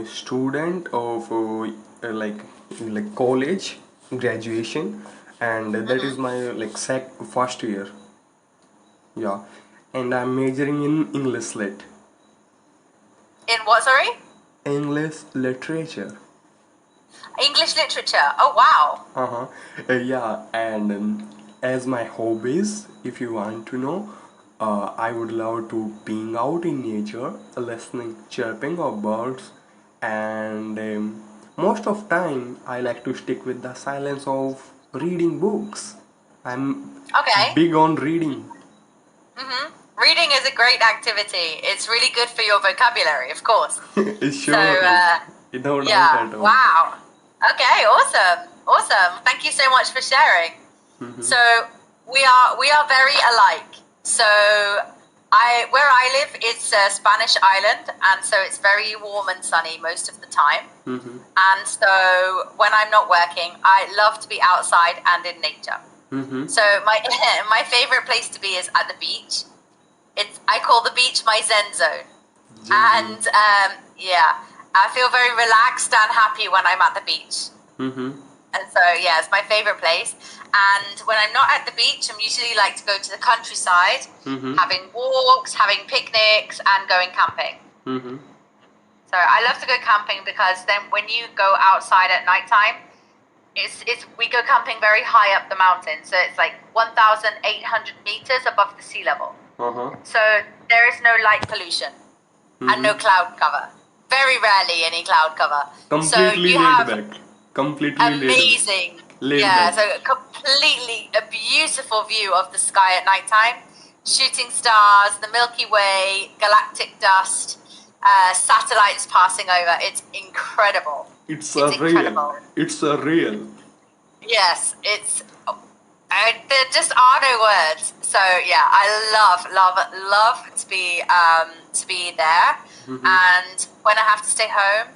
student of college graduation, and that is my first year. Yeah, and I'm majoring in English lit, In what, sorry? English literature. English literature. Oh, wow. Uh-huh. Yeah, and as my hobbies, if you want to know, I would love to being out in nature, listening chirping of birds, and most of time I like to stick with the silence of reading books. I'm Okay. big on reading. Reading is a great activity. It's really good for your vocabulary, of course. Sure, no doubt Yeah. at all. Wow. Okay. Awesome. Awesome. Thank you so much for sharing. So we are very alike. So where I live, it's a Spanish island, and so it's very warm and sunny most of the time. And so when I'm not working, I love to be outside and in nature. So my my favorite place to be is at the beach. I call the beach my Zen zone. And yeah, I feel very relaxed and happy when I'm at the beach. And so yeah, it's my favorite place. And when I'm not at the beach, I'm usually like to go to the countryside, having walks, having picnics, and going camping. So I love to go camping because then when you go outside at nighttime, we go camping very high up the mountain. So it's like 1,800 meters above the sea level. So there is no light pollution and no cloud cover. Very rarely any cloud cover. So Completely you laid have back. Completely amazing, laid yeah. back. So completely a beautiful view of the sky at nighttime, shooting stars, the Milky Way, galactic dust, satellites passing over. It's incredible. It's incredible. It's a real. Yes, there just are no words. So yeah, I love to be there. And when I have to stay home,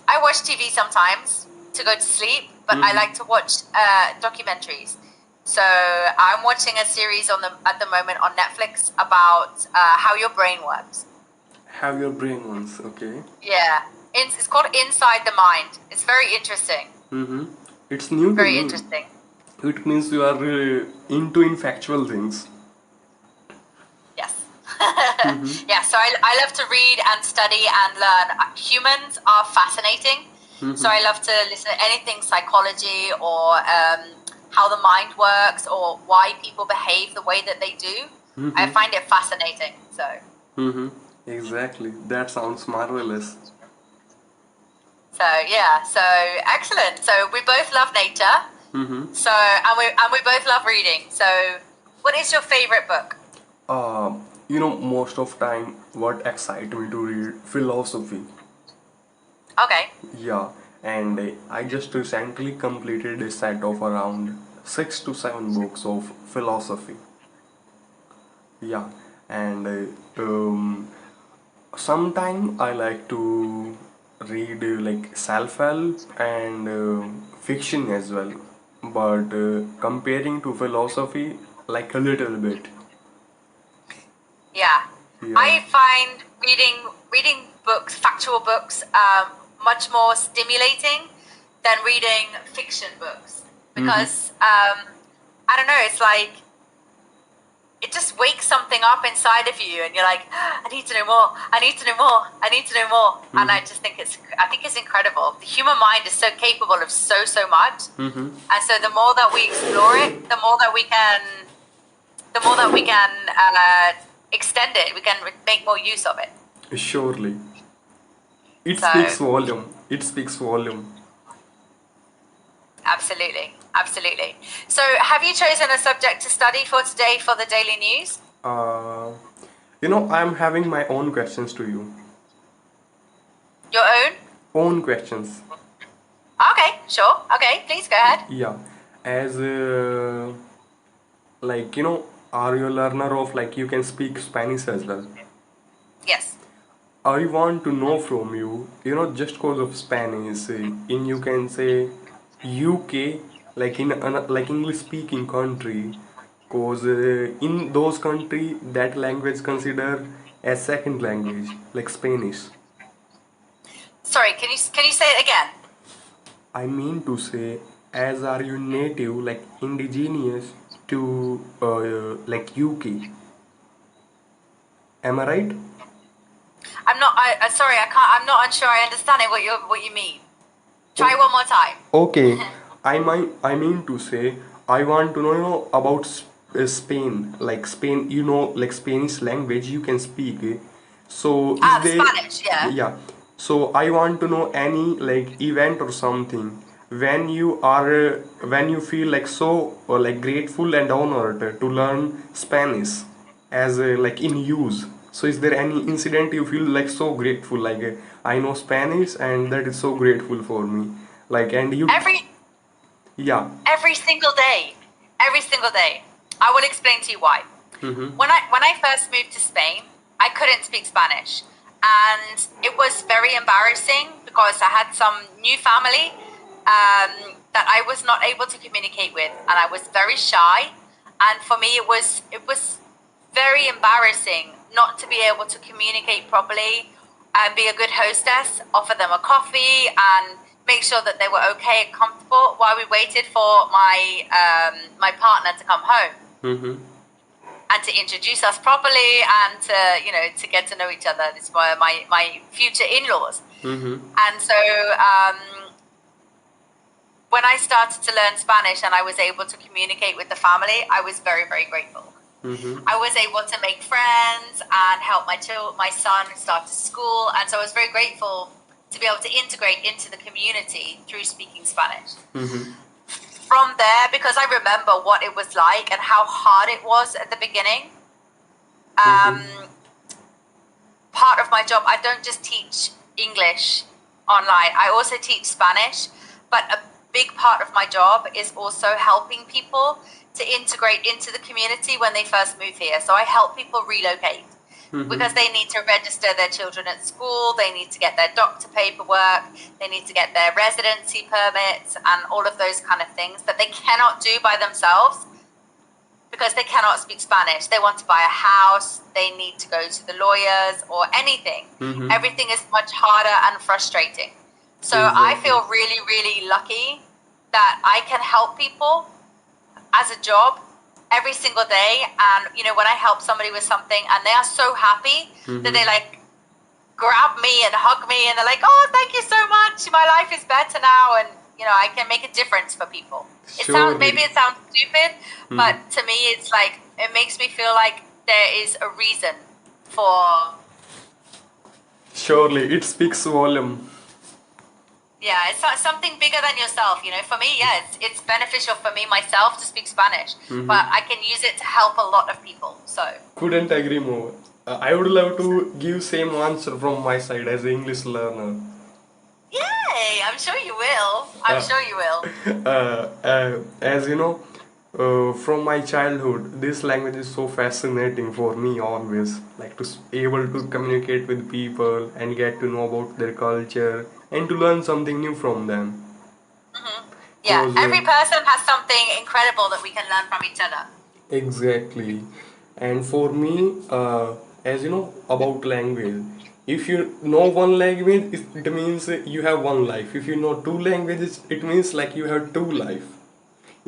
I watch TV sometimes to go to sleep, but I like to watch documentaries. So I'm watching a series at the moment on Netflix about how your brain works. Have your brain once, okay? Yeah, it's called Inside the Mind. It's very interesting. It's new to Very me. interesting. It means you are into factual things. Yes. Yeah, so I love to read and study and learn. Humans are fascinating. So I love to listen to anything psychology or how the mind works or why people behave the way that they do. I find it fascinating. So. Exactly. That sounds marvelous. So yeah, so excellent. So we both love nature. So and we both love reading. So what is your favorite book? Most of time what excites me to read philosophy. Okay. Yeah, and I just recently completed a set of around 6 to 7 books of philosophy. Yeah, and sometime I like to read self-help and fiction as well, but comparing to philosophy, like a little bit. Yeah. Yeah. I find reading books, factual books, much more stimulating than reading fiction books because I don't know. It's like it just wakes something up inside of you, and you're like, I need to know more. I need to know more. I need to know more. And I just think it's incredible. The human mind is so capable of so much, and so the more that we explore it, the more that we can extend it. We can make more use of it. Surely. It So, speaks volume. It speaks volume. absolutely, absolutely. So, have you chosen a subject to study for today for the daily news? I'm having my own questions to you. Your own? Own questions. Okay, sure. Okay, please go ahead. Yeah. As are you a learner of you can speak Spanish as well? Yes. I want to know from you, just because of Spanish, in you can say UK, like in like English speaking country, cause in those country that language considered as second language, like Spanish. Sorry, can you say it again? I mean to say, as are you native, like indigenous to like UK? Am I right? I'm not. Sorry, I can't. I'm not unsure. I understand what you mean. Try one more time. Okay, I mean to say, I want to know about Spain. Like Spain, like Spanish language you can speak. So is The there, Spanish. Yeah. yeah. So I want to know any like event or something when you feel like so like grateful and honored to learn Spanish as like in use. So is there any incident you feel like so grateful, like I know Spanish and that is so grateful for me, like, and you, Every yeah. every single day. Every single day. I will explain to you why. Mm-hmm. When I first moved to Spain, I couldn't speak Spanish, and it was very embarrassing because I had some new family that I was not able to communicate with, and I was very shy. And for me, it was very embarrassing not to be able to communicate properly and be a good hostess, offer them a coffee, and make sure that they were okay and comfortable while we waited for my partner to come home Mm-hmm. and to introduce us properly and to to get to know each other. This were my future in-laws. Mm-hmm. And so when I started to learn Spanish and I was able to communicate with the family, I was very, very grateful. Mm-hmm. I was able to make friends and help my son start to school, and so I was very grateful to be able to integrate into the community through speaking Spanish. Mm-hmm. From there, because I remember what it was like and how hard it was at the beginning, Mm-hmm. part of my job, I don't just teach English online, I also teach Spanish, but a big part of my job is also helping people to integrate into the community when they first move here. So I help people relocate because they need to register their children at school, they need to get their doctor paperwork, they need to get their residency permits and all of those kind of things that they cannot do by themselves because they cannot speak Spanish. They want to buy a house, they need to go to the lawyers or anything. Mm-hmm. Everything is much harder and frustrating. So I Exactly. feel really, really lucky that I can help people as a job every single day. And, when I help somebody with something and they are so happy that they like grab me and hug me and they're like, oh, thank you so much. My life is better now. And, I can make a difference for people. Maybe Surely. it sounds stupid, but to me, it's like, it makes me feel like there is a reason for, Surely, it speaks volume. yeah, it's not something bigger than yourself. For me, yeah, it's beneficial for me myself to speak Spanish, but I can use it to help a lot of people. So, Couldn't agree more. I would love to give same answer from my side as an English learner. yay, I'm sure you will. I'm Uh, sure you will. as you know, from my childhood, this language is so fascinating for me always. Like to able to communicate with people and get to know about their culture and to learn something new from them. Yeah, Cause every person has something incredible that we can learn from each other. exactly, and for me, as you know about language, if you know one language, it means you have one life. If you know two languages, it means like you have two life.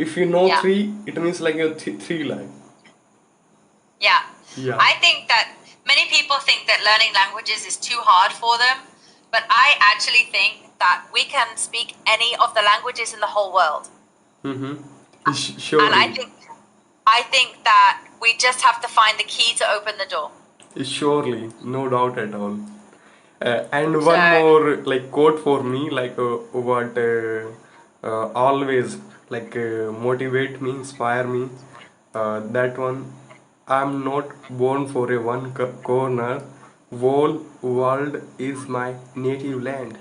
If you know Yeah. three, it means like you have three life. Yeah. Yeah. I think that many people think that learning languages is too hard for them, but I actually think that we can speak any of the languages in the whole world. Mm-hmm. And I Surely. think I think that we just have to find the key to open the door. Surely, no doubt at all. And So, one more like quote for me, like what always like motivate me, inspire me. That one, I'm not born for a one corner. Whole world is my native land.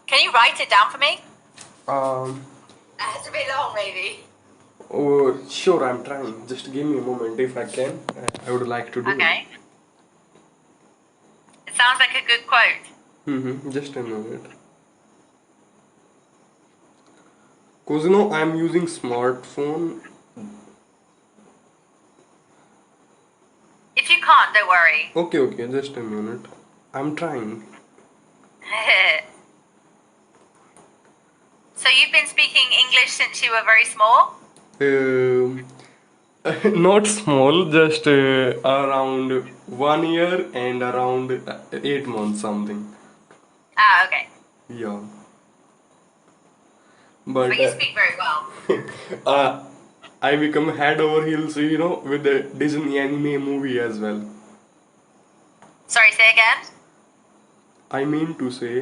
can you write it down for me? Um, It has to be long, maybe. oh, sure, I'm trying. Just give me a moment if I can. I would like to do it. Okay. It sounds like a good quote. Mm-hmm. Just a minute. Cause I'm using smartphone. If you can't, don't worry. Okay, just a minute. I'm trying. since you were very small? Um, not small, just around 1 year and around 8 months something. Ah, okay. Yeah, But but you speak very well. uh, I become head over heels, with the Disney anime movie as well. Sorry, say again? I mean to say,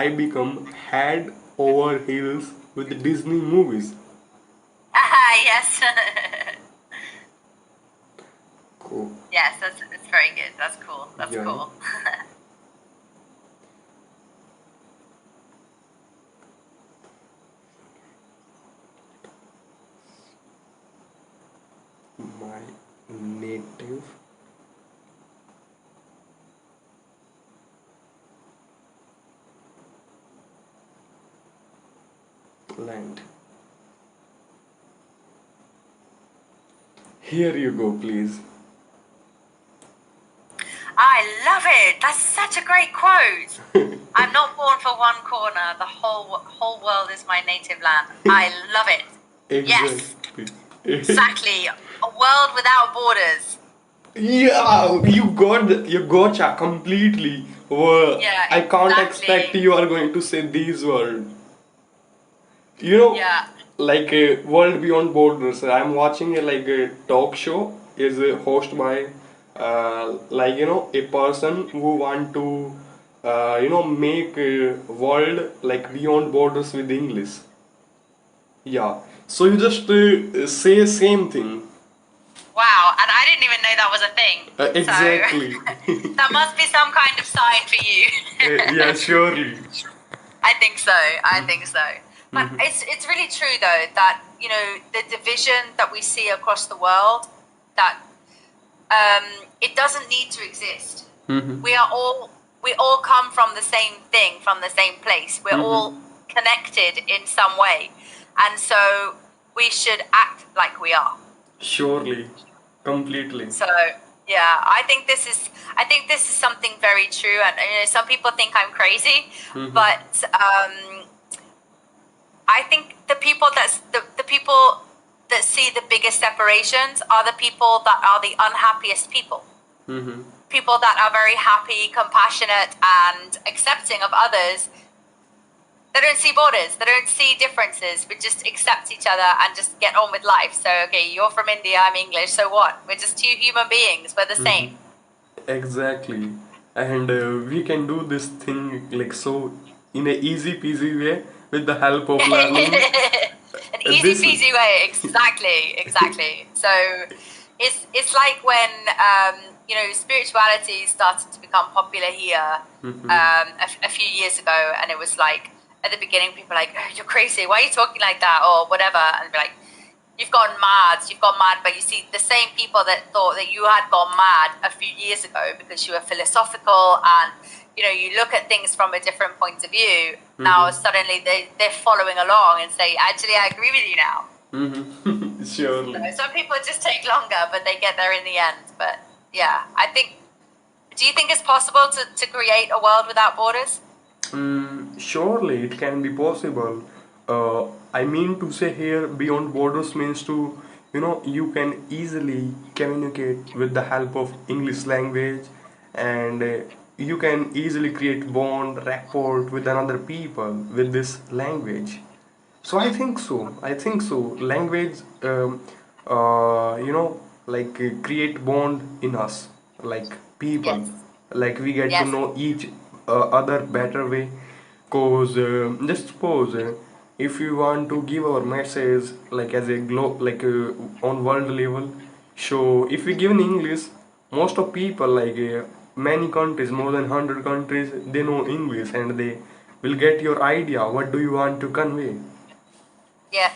I become head over heels with the Disney movies. Ah, yes. Cool. Yes, it's very good. That's cool. That's Yeah. cool. My native land. Here you go, please. I love it. That's such a great quote. I'm not born for one corner. The whole world is my native land. I love it. Yes, Exactly. exactly. A world without borders. Yeah, you gotcha completely. Yeah, I can't expect exactly. you are going to say these words. You know, Yeah. like World Beyond Borders. I'm watching a talk show is hosted by a person who want to make world like beyond borders with English. Yeah. So you just say same thing. Wow, and I didn't even know that was a thing. So Exactly. that must be some kind of sign for you. Yeah, surely. I think so. I think so. But it's really true though that the division that we see across the world, that it doesn't need to exist. Mm-hmm. We all come from the same thing, from the same place. We're all connected in some way, and so we should act like we are. Surely. Completely. So yeah, I think this is something very true, and some people think I'm crazy, but I think the people that see the biggest separations are the people that are the unhappiest people. Mm-hmm. People that are very happy, compassionate, and accepting of others. They don't see borders. They don't see differences. We just accept each other and just get on with life. So, okay, you're from India, I'm English. So what? We're just two human beings. We're the same. Exactly. And we can do this thing like so in a easy peasy way with the help of learning. An easy This. peasy way. Exactly, exactly. So it's like when spirituality started to become popular here a few years ago, and it was like at the beginning people were like, oh, you're crazy. Why are you talking like that or whatever? And be like, you've gone mad. You've gone mad. But you see, the same people that thought that you had gone mad a few years ago because you were philosophical and you look at things from a different point of view. Now suddenly they're following along and say, actually, I agree with you now. Surely. So some people just take longer, but they get there in the end. But yeah, do you think it's possible to create a world without borders? Surely it can be possible. I mean to say here, beyond borders means you can easily communicate with the help of English language, and you can easily create bond, rapport with another people with this language. So I think so. I think so. Language, create bond in us, like people, Yes. like we get to Yes. know each other better way. Cause just suppose if we want to give our message like as a on world level, so if we give in English, most of people many countries, more than 100 countries, they know English and they will get your idea. What do you want to convey? Yeah.